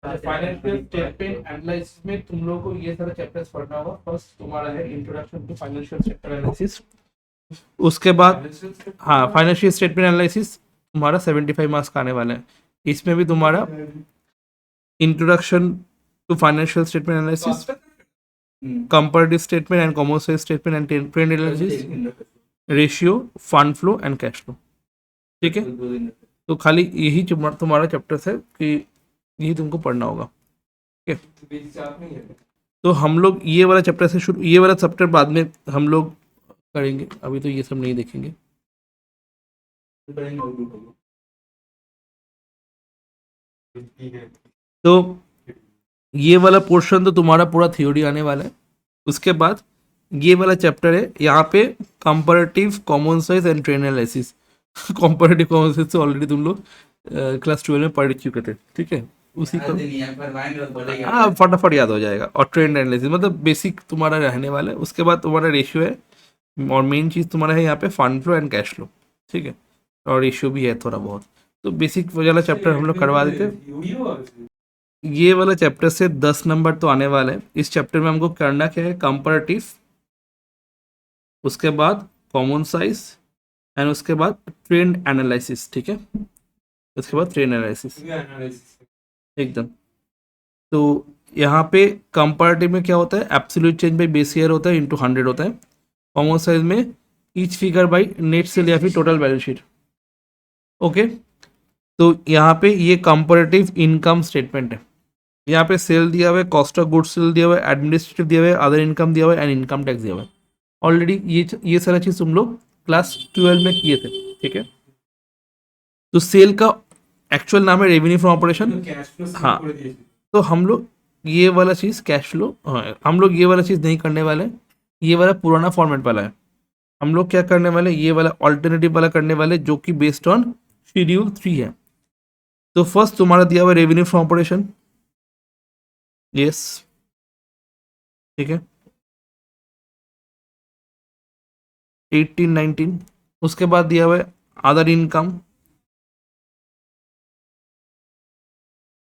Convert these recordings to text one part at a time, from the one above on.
Financial statement analysis में तुम लोगों को ये सारे चैप्टर्स पढ़ना होगा। फर्स्ट तुम्हारा है introduction to financial statement analysis. उसके बाद हाँ, फाइनेंशियल स्टेटमेंट एनालिसिस तुम्हारा 75 मार्क्स का आने वाला है। इसमें भी तुम्हारा introduction to financial statement analysis, comparative statement and commercial statement and trend analysis, ratio, fund flow and cash flow. ठीक है, तो खाली यही तुम्हारा चैप्टर्स है कि यही तुमको पढ़ना होगा। ठीक है, तो हम लोग ये वाला चैप्टर से शुरू, ये वाला चैप्टर बाद में हम लोग करेंगे, अभी तो ये सब नहीं देखेंगे। तो ये वाला पोर्शन तो तुम्हारा पूरा थ्योरी आने वाला है। उसके बाद ये वाला चैप्टर है, यहाँ पे comparative common size and trend analysis. Comparative common size तो ऑलरेडी तुम लोग क्लास 12 में पढ़ चुके थे। ठीक है, उसी को हाँ फटाफट याद हो जाएगा। और ट्रेंड एनालिसिस मतलब बेसिक तुम्हारा रहने वाला है। उसके बाद तुम्हारा रेशियो है, और मेन चीज़ तुम्हारा है यहाँ पे fund flow and cash flow. ठीक है, और रेशियो भी है थोड़ा बहुत। तो बेसिक वाला चैप्टर हम लोग करवा देते हैं। ये वाला चैप्टर से 10 नंबर तो आने वाला है। इस चैप्टर में हमको करना क्या है, कंपैरेटिव, उसके बाद कॉमन साइज एंड उसके बाद ट्रेंड एनालिसिस। ठीक है, उसके बाद ट्रेंड एनालिसिस एकदम। तो यहाँ पे कंपैरेटिव में क्या होता है, absolute change by base year होता है इंटू 100 होता है। कॉमन साइज में each figure by net cell या फिर टोटल बैलेंस शीट। ओके, तो यहाँ पे ये कंपैरेटिव इनकम स्टेटमेंट है। यहाँ पे सेल दिया हुआ है, कॉस्ट ऑफ गुड्स सेल दिया हुआ है, एडमिनिस्ट्रेटिव दिया हुआ है, अदर इनकम दिया हुआ है एंड इनकम टैक्स दिया हुआ है। ऑलरेडी ये सारा चीज़ तुम लोग क्लास 12 में किए थे। ठीक है, तो सेल का एक्चुअल नाम है रेवेन्यू फ्रॉम ऑपरेशन। हाँ, तो हम लोग ये वाला चीज़ कैश फ्लो, हाँ, हम लोग ये वाला चीज़ नहीं करने वाले हैं। ये वाला पुराना फॉर्मेट वाला है। हम लोग क्या करने वाले, ये वाला ऑल्टरनेटिव वाला करने वाले, जो कि बेस्ड ऑन शेड्यूल 3 है। तो फर्स्ट तुम्हारा दिया हुआ रेवेन्यू फ्रॉम ऑपरेशन। यस, ठीक है, 18 19। उसके बाद दिया हुआ है अदर इनकम।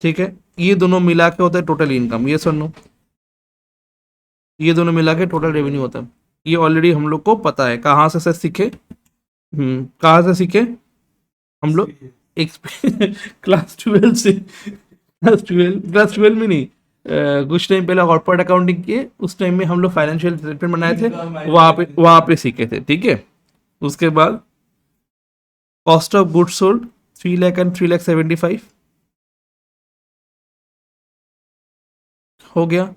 ठीक है, ये दोनों मिला के होता है टोटल इनकम। ये सुनो, ये दोनों मिला के टोटल रेवेन्यू होता है। ये ऑलरेडी हम लोग को पता है। कहाँ से सीखे, कहाँ से सीखे हम लोग, एक क्लास 12 से। क्लास 12 में नहीं, कुछ टाइम पहले कॉर्पोरेट अकाउंटिंग किए, उस टाइम में हम लोग फाइनेंशियल स्टेटमेंट बनाए थे, वहाँ पे सीखे थे। ठीक है, उसके बाद cost of goods sold 3 lakh and 3,75,000 हो गया।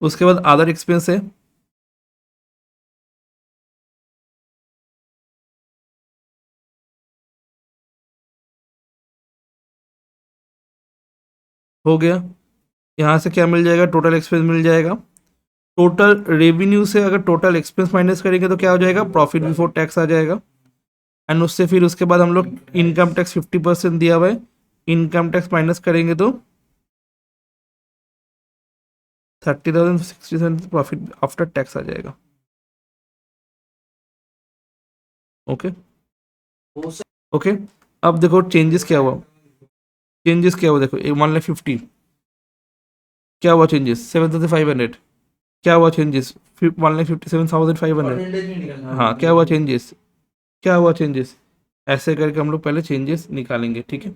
उसके बाद अदर एक्सपेंस है, हो गया। यहाँ से क्या मिल जाएगा, टोटल एक्सपेंस मिल जाएगा। टोटल रेवेन्यू से अगर टोटल एक्सपेंस माइनस करेंगे तो क्या हो जाएगा, प्रॉफिट बिफोर टैक्स आ जाएगा। एंड उससे फिर उसके बाद हम लोग इनकम टैक्स 50% दिया हुआ है, इनकम टैक्स माइनस करेंगे तो 30,067 प्रॉफिट आफ्टर टैक्स आ जाएगा। Okay, okay. अब देखो चेंजेस क्या हुआ, चेंजेस क्या हुआ, देखो 1,50,000 क्या हुआ चेंजेस, 7,500 क्या हुआ चेंजेस, 1,57,500। हाँ, क्या हुआ चेंजेस, क्या हुआ चेंजेस, ऐसे करके हम लोग पहले चेंजेस निकालेंगे। ठीक है,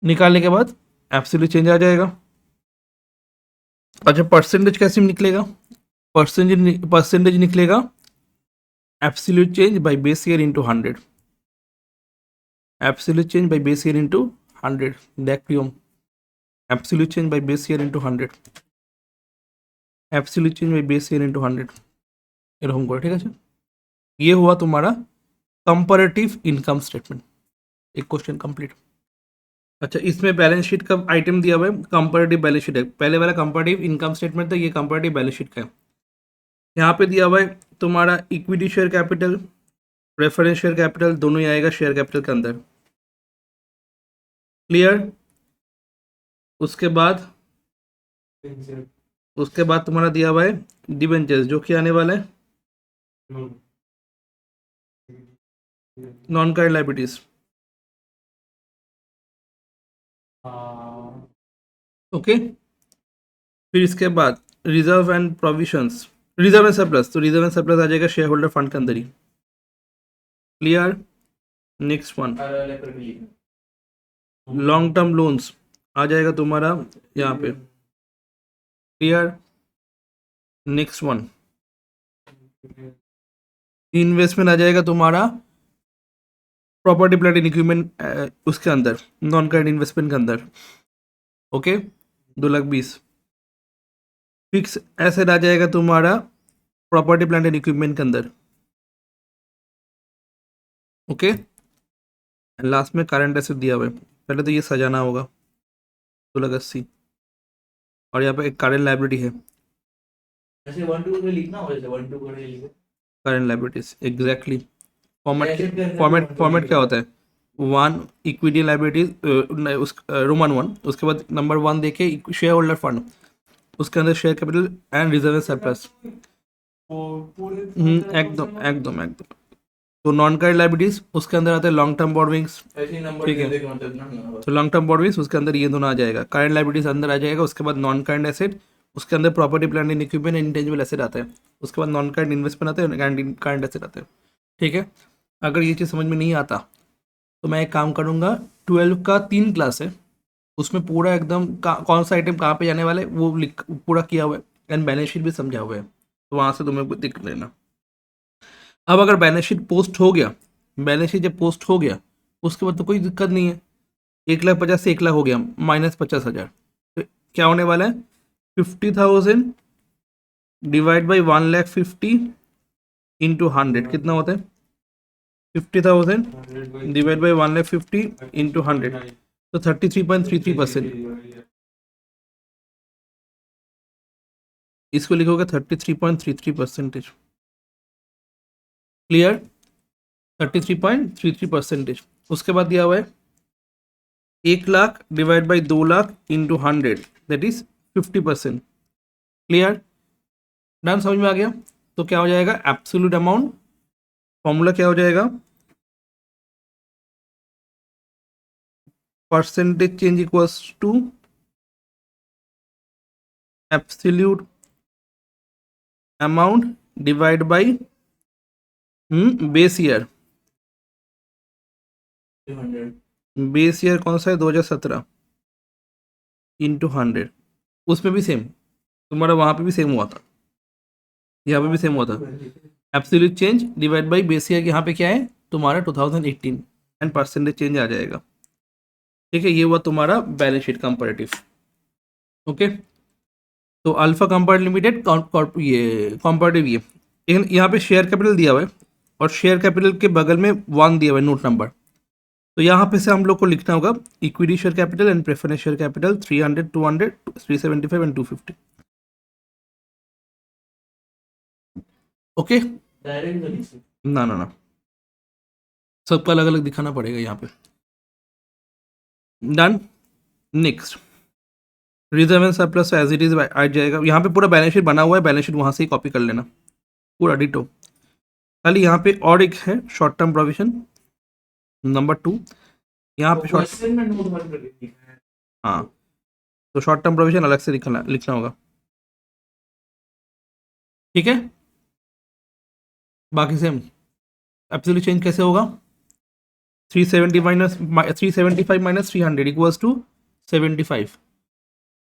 निकालने के बाद एब्सोल्यूट चेंज आ जाएगा। अच्छा, परसेंटेज कैसे निकलेगा, परसेंटेज निकलेगा absolute change by base year into 100, absolute change by base year into 100। देख लियो, absolute change by base year into 100, absolute change by base year into 100 এরকম করে। ঠিক আছে, ये हुआ तुम्हारा कंपैरेटिव इनकम स्टेटमेंट। एक क्वेश्चन कंप्लीट। अच्छा, इसमें बैलेंस शीट का आइटम दिया हुआ है, कंपैरेटिव बैलेंस शीट है। पहले वाला कंपैरेटिव इनकम स्टेटमेंट था, ये कंपैरेटिव बैलेंस शीट का है। यहाँ पे दिया हुआ है तुम्हारा equity share capital, preference share capital, दोनों ही आएगा शेयर कैपिटल के अंदर। क्लियर। उसके बाद तुम्हारा दिया हुआ है डिबेंचर्स, जो कि आने वाला है नॉन करंट लायबिलिटीज। ओके, फिर इसके बाद reserve and provisions, reserve and surplus, तो रिजर्व एंड सरप्लस आ जाएगा शेयर होल्डर फंड के अंदर ही। Clear? Next one, long term loans आ जाएगा तुम्हारा यहाँ पे। क्लियर? नेक्स्ट वन, इन्वेस्टमेंट आ जाएगा तुम्हारा प्रॉपर्टी प्लांट एंड इक्विपमेंट उसके अंदर, नॉन करंट इन्वेस्टमेंट के अंदर। ओके, 2,20,000। फिक्स एसेट आ जाएगा तुम्हारा प्रॉपर्टी प्लांट एंड इक्विपमेंट के अंदर। ओके, लास्ट में करंट एसेट दिया हुआ है, पहले तो ये सजाना होगा 2,80,000, और यहाँ पे एक करंट लायबिलिटी है, ऐसे 1-2 में लिखना हो, जैसे 1-2 करके लिखो करंट लायबिलिटीज। एग्जैक्टली, फॉर्मेट क्या होता है? 1 इक्विटी लायबिलिटी, उस रोमन 1, उसके बाद नंबर 1 देके शेयर होल्डर फंड, उसके अंदर share capital and reserve and surplus. एकदम एकदम एकदम। तो नॉन करंट लायबिलिटीज उसके अंदर आते हैं लॉन्ग टर्म बोर्डिंग्स, ठीक है। तो लॉन्ग टर्म बोर्डिंग्स उसके अंदर ये दोनों आ जाएगा, करंट लायबिलिटीज अंदर आ जाएगा, उसके बाद नॉन करंट एसेट, उसके अंदर property plant and equipment and intangible asset आता है, उसके बाद नॉन करंट इन्वेस्टमेंट आते हैं, करंट एसेट आते हैं, ठीक है। अगर ये चीज़ समझ में नहीं आता तो मैं एक काम करूँगा, 12 का 3 क्लास है, उसमें पूरा एकदम कौन सा आइटम कहाँ पे जाने वाला है वो लिख पूरा किया हुआ है, एंड बैलेंस शीट भी समझा हुआ है, तो वहाँ से तुम्हें देख लेना। अब अगर बैलेंस शीट पोस्ट हो गया, बैलेंस शीट जब पोस्ट हो गया उसके बाद तो कोई दिक्कत नहीं है, 1,50,000 से 1,00,000 हो गया, -50,000, तो क्या होने वाला है? 50,000 डिवाइड बाई 1,50,000 इंटू 100 कितना होता है? 50,000 डिवाइड बाई 1,50,000 इंटू 100, तो 33.33%। इसको लिखोगे 33.33%। क्लियर? 33.33%। उसके बाद दिया हुआ है 1,00,000 divide by 2,00,000 into 100, that is 50%। Clear? Done? समझ में आ गया? तो क्या हो जाएगा? एब्सोल्यूट अमाउंट, फॉर्मूला क्या हो जाएगा? Percentage change equals to absolute amount divide by base year. Base year कौन सा है? 2017 इंटू 100। उसमें भी सेम, तुम्हारा वहाँ पे भी सेम हुआ था, यहाँ पे भी सेम हुआ था। Absolute change divide by base year, यहाँ पे क्या है तुम्हारा? 2018, एंड परसेंटेज चेंज आ जाएगा, ठीक है। ये हुआ तुम्हारा बैलेंस शीट कंपैरेटिव। ओके, तो अल्फा कंपाउंड लिमिटेड ये कंपैरेटिव, ये यहाँ पे शेयर कैपिटल दिया हुआ है, और शेयर कैपिटल के बगल में 1 दिया हुआ है नोट नंबर, तो यहाँ पे से हम लोग को लिखना होगा equity share capital and preference share capital 300, 200, 375 and 250। Okay, ना ना ना, सबका अलग अलग दिखाना पड़ेगा यहाँ पे। Done? Next, reserve and surplus as it is आ जाएगा, यहाँ पे पूरा बैलेंस शीट बना हुआ है, बैलेंस शीट वहाँ से ही कॉपी कर लेना पूरा डिटो। खाली यहाँ पे और एक है शॉर्ट टर्म प्रोविजन नंबर 2, यहाँ पे शॉर्ट, हाँ, तो शॉर्ट टर्म प्रोविजन अलग से लिखना होगा, ठीक है। बाकी सेम। एब्सोल्यूट चेंज कैसे होगा? 375 माइनस 300 इक्वल्स टू 75,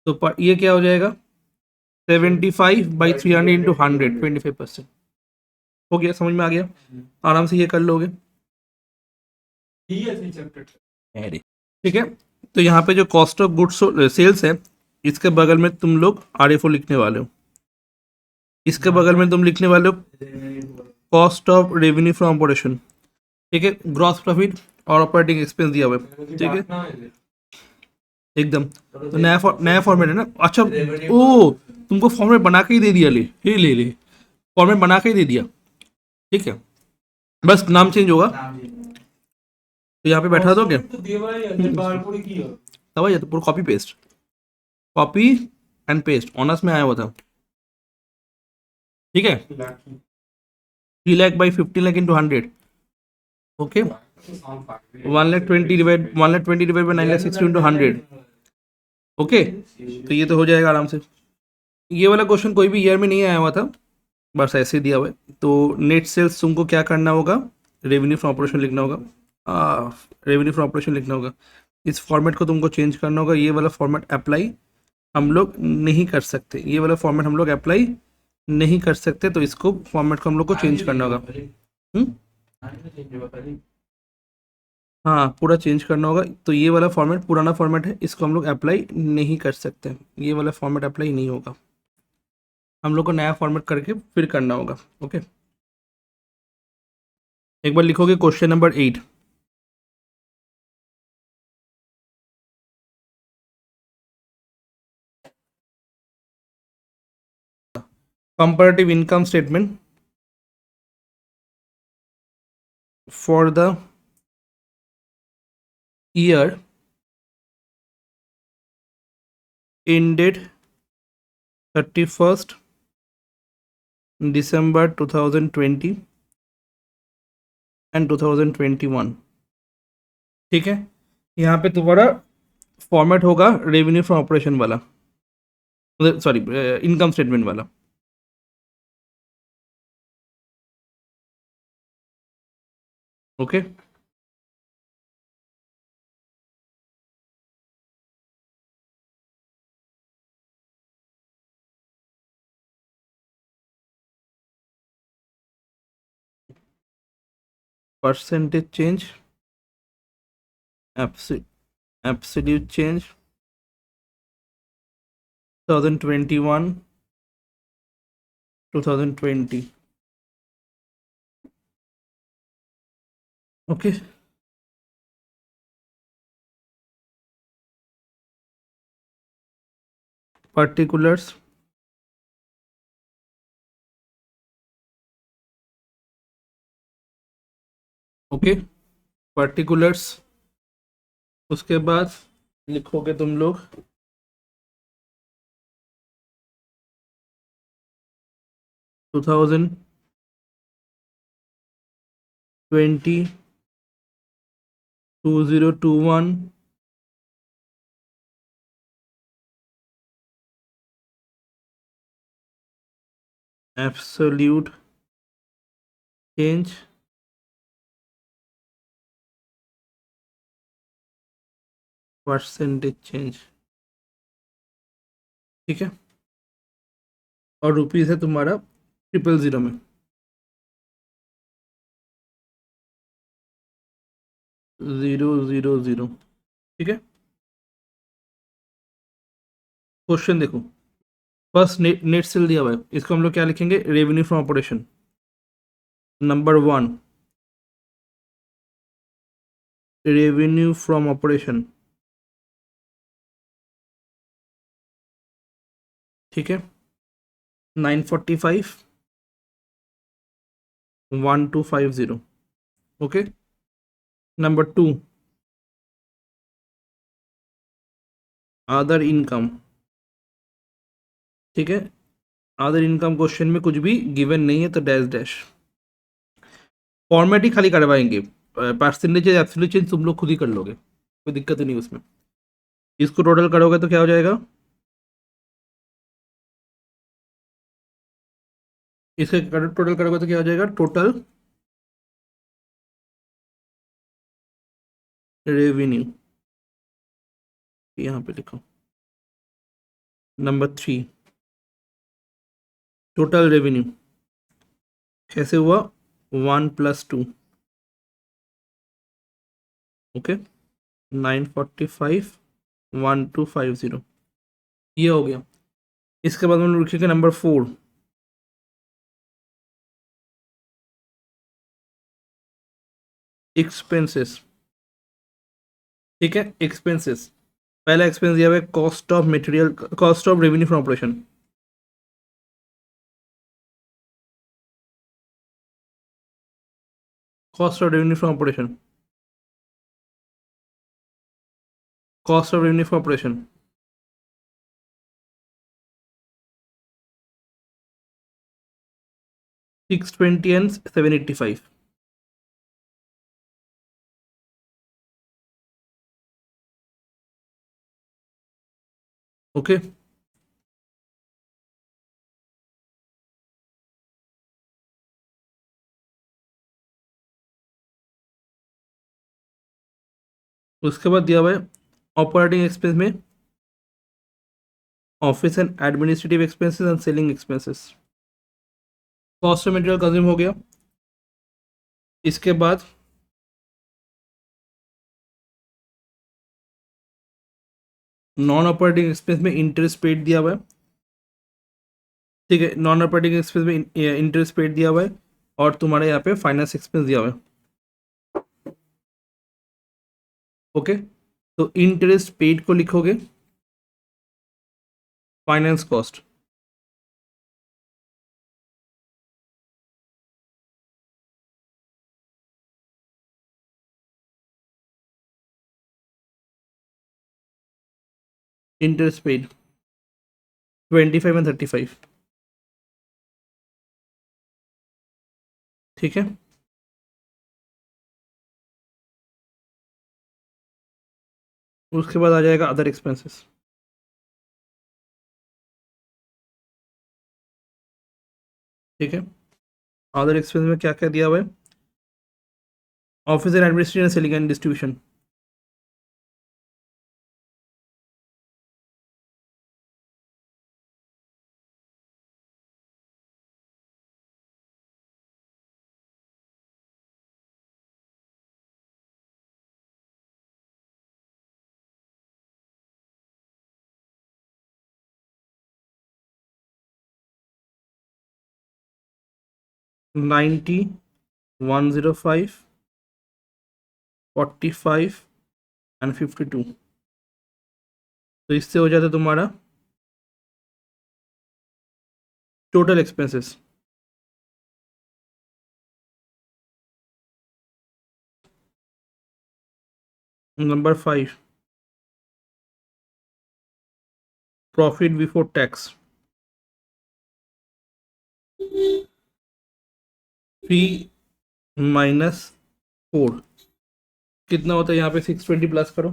तो ये क्या हो जाएगा? 75 बाई 300 इंटू 100, 25%। हो गया, समझ में आ गया? आराम से ये कर लोगे, ठीक है। तो यहाँ पे जो कॉस्ट ऑफ गुड्स सेल्स है, इसके बगल में तुम लोग RFO लिखने वाले हो, इसके बगल में तुम लिखने वाले हो cost of revenue from operation, ठीक है। ग्रॉस प्रॉफिट और ऑपरेटिंग एक्सपेंस दिया हुआ है, ठीक है, एकदम। तो नया फॉर्मेट है ना? अच्छा, ओ तुमको फॉर्मेट बना के ही दे दिया, ले फॉर्मेट बना के ही दे दिया, ठीक है, बस नाम चेंज होगा। तो यहाँ पे बैठा दो क्या? तब तो पूरा कॉपी एंड पेस्ट ऑनर्स में आया हुआ था, ठीक है। 3 lakh by 50 lakh into 100, okay. 1,20,000 by 9,60 into 100. Okay, तो ये तो हो जाएगा आराम से। ये वाला क्वेश्चन कोई भी ईयर में नहीं आया हुआ था, बस ऐसे ही दिया हुआ है। तो नेट सेल्स तुमको क्या करना होगा, रेवेन्यू फ्रॉम ऑपरेशन लिखना होगा, रेवेन्यू फ्रॉम ऑपरेशन लिखना होगा। इस फॉर्मेट को तुमको चेंज करना होगा, ये वाला फॉर्मेट अप्लाई हम लोग नहीं कर सकते, ये वाला फॉर्मेट हम लोग अप्लाई नहीं कर सकते, तो इसको फॉर्मेट को हम लोग को चेंज करना होगा। हाँ, पूरा चेंज करना होगा। तो ये वाला फॉर्मेट पुराना फॉर्मेट है, इसको हम लोग अप्लाई नहीं कर सकते, ये वाला फॉर्मेट अप्लाई नहीं होगा, हम लोग को नया फॉर्मेट करके फिर करना होगा। ओके, एक बार लिखोगे question number 8। comparative income statement for the year ended 31st December 2020 and 2021। ठीक है, यहाँ पे तुम्हारा फॉर्मेट होगा रेवेन्यू फ्रॉम ऑपरेशन वाला, सॉरी इनकम स्टेटमेंट वाला। Okay, percentage change, absolute change 2021 2020। Okay, particulars okay, particulars उसके बाद लिखोगे तुम लोग 2020 2021 absolute change परसेंटेज चेंज। ठीक है, और रुपीज़ है तुम्हारा 000 में, 000। ठीक है, क्वेश्चन देखो, फर्स्ट नेट सेल दिया हुआ है, इसको हम लोग क्या लिखेंगे, revenue from operation. Number 1 revenue from operation. ठीक है, 945 1250। Okay, number 2 other income. ठीक है, अदर इनकम क्वेश्चन में कुछ भी गिवन नहीं है, तो डैश डैश, फॉर्मेट ही खाली करवाएंगे, परसेंटेज एब्सोल्यूट चेंज तुम लोग खुद ही कर लोगे, कोई दिक्कत नहीं उसमें। इसको टोटल करोगे तो क्या हो जाएगा, इसके टोटल करोगे तो क्या हो जाएगा, टोटल रेवेन्यू, यहाँ पे लिखो। नंबर 3 टोटल रेवेन्यू कैसे हुआ, 1 + 2। ओके, 945 1250, ये हो गया। इसके बाद हम लिखेंगे नंबर 4 एक्सपेंसेस। ठीक है, एक्सपेंसेस, पहला एक्सपेंस दिया हुआ है cost of material, cost of revenue from operation. Cost of revenue from operation, cost of revenue from operation 620 and 785। Okay, उसके बाद दिया हुआ है ऑपरेटिंग एक्सपेंस में office and administrative expenses and selling expenses. Cost of material consume हो गया। इसके बाद नॉन ऑपरेटिंग एक्सपेंस में इंटरेस्ट पेड दिया हुआ है, ठीक है, नॉन ऑपरेटिंग एक्सपेंस में इंटरेस्ट पेड दिया हुआ है, और तुम्हारे यहाँ पे फाइनेंस एक्सपेंस दिया हुआ है। ओके, तो इंटरेस्ट पेड को लिखोगे finance cost, interest paid 25 and 35, ठीक है। उसके बाद आ जाएगा अदर एक्सपेंसेस, ठीक है। अदर एक्सपेंस में क्या क्या दिया हुआ है, office and administration, selling and distribution, ninety, 105, 45 and 52। तो इससे हो जाता है तुम्हारा total expenses. Number 5, profit before tax, 3 - 4 कितना होता है यहाँ पे, 620 प्लस करो,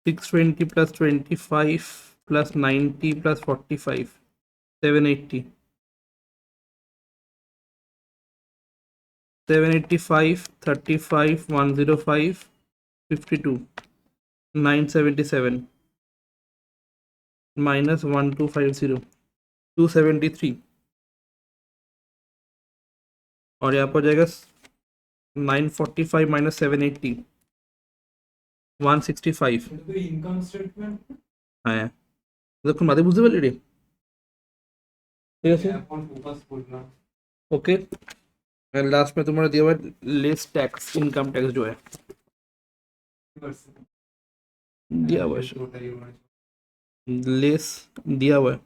620 प्लस 25 प्लस 90 प्लस 45, 780, 785, 35, 105, 52, 977 माइनस 1250, 273, और यहाँ पर जाएगा 945 माइनस 780, 165। ইনকাম স্টেটমেন্ট হ্যাঁ, দেখুন মাঝে বুঝতে পারলি রে, ঠিক আছে। এখন ফোকাস করলাম। ओके, लास्ट में तुम्हारा दिया हुआ है लेस टैक्स, इनकम टैक्स जो है दिया हुआ है, लेस दिया हुआ है,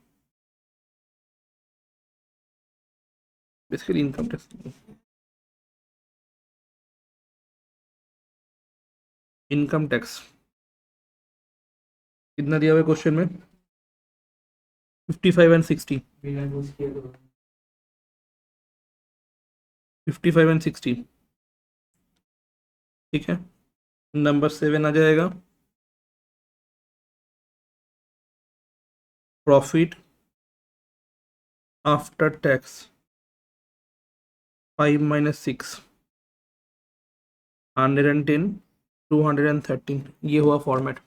basically income tax, income tax कितना दिया हुआ है क्वेश्चन में, 55 एंड 60, बिना कुछ किए तो 55 एंड 60, ठीक है। नंबर 7 आ जाएगा प्रॉफिट आफ्टर टैक्स 5 - 6, 110, 213, ये हुआ फॉर्मेट।